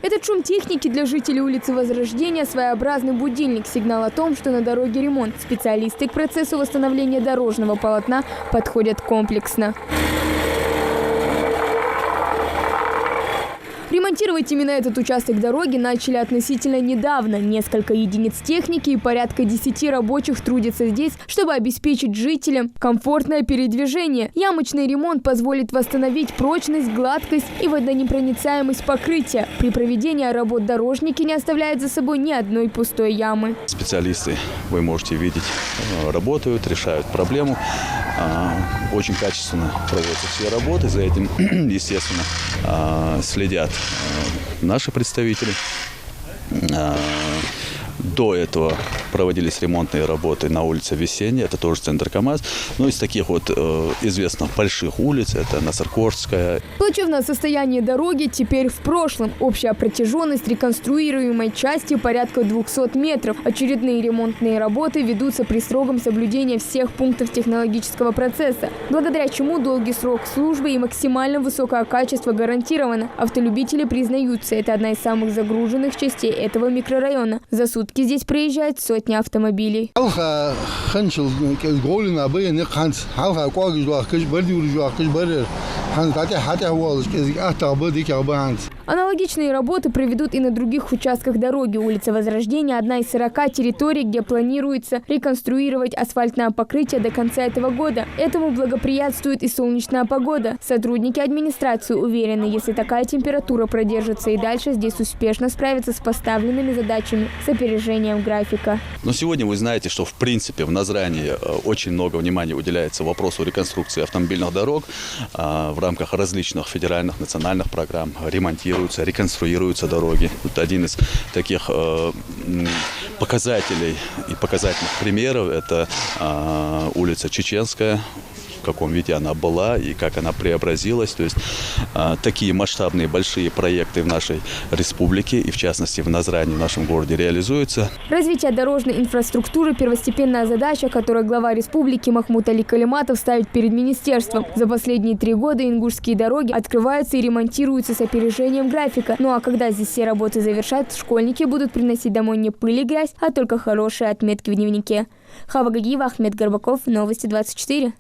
Этот шум техники для жителей улицы Возрождения – своеобразный будильник, сигнал о том, что на дороге ремонт. Специалисты к процессу восстановления дорожного полотна подходят комплексно. Ремонтировать именно этот участок дороги начали относительно недавно. Несколько единиц техники и порядка 10 рабочих трудятся здесь, чтобы обеспечить жителям комфортное передвижение. Ямочный ремонт позволит восстановить прочность, гладкость и водонепроницаемость покрытия. При проведении работ дорожники не оставляют за собой ни одной пустой ямы. Специалисты, вы можете видеть, работают, решают проблему. Очень качественно проводятся все работы. За этим, естественно, следят наши представители. До этого проводились ремонтные работы на улице Весенняя, это тоже центр КАМАЗ. Но из таких вот известных больших улиц, это Насыркорская. Плачевное состояние дороги теперь в прошлом. Общая протяженность реконструируемой части порядка 200 метров. Очередные ремонтные работы ведутся при строгом соблюдении всех пунктов технологического процесса, благодаря чему долгий срок службы и максимально высокое качество гарантировано. Автолюбители признаются, это одна из самых загруженных частей этого микрорайона. За сутки здесь проезжают сотни автомобилей. Аналогичные работы проведут и на других участках дороги. Улица Возрождения – одна из 40 территорий, где планируется реконструировать асфальтное покрытие до конца этого года. Этому благоприятствует и солнечная погода. Сотрудники администрации уверены, если такая температура продержится и дальше, здесь успешно справятся с поставленными задачами с опережением графика. Но сегодня вы знаете, что в принципе в Назрани очень много внимания уделяется вопросу реконструкции автомобильных дорог в рамках различных федеральных, национальных программ. Ремонтируются, реконструируются дороги. Вот один из таких показателей и показательных примеров – это улица Чеченская. В каком виде она была и как она преобразилась. То есть такие масштабные большие проекты в нашей республике и в частности в Назрани, в нашем городе, реализуются. Развитие дорожной инфраструктуры – первостепенная задача, которую глава республики Махмуд Али Калиматов ставит перед министерством. За последние 3 года ингушские дороги открываются и ремонтируются с опережением графика. Ну а когда здесь все работы завершат, школьники будут приносить домой не пыль и грязь, а только хорошие отметки в дневнике. Хава Гагиева, Ахмед Горбаков, Новости 24.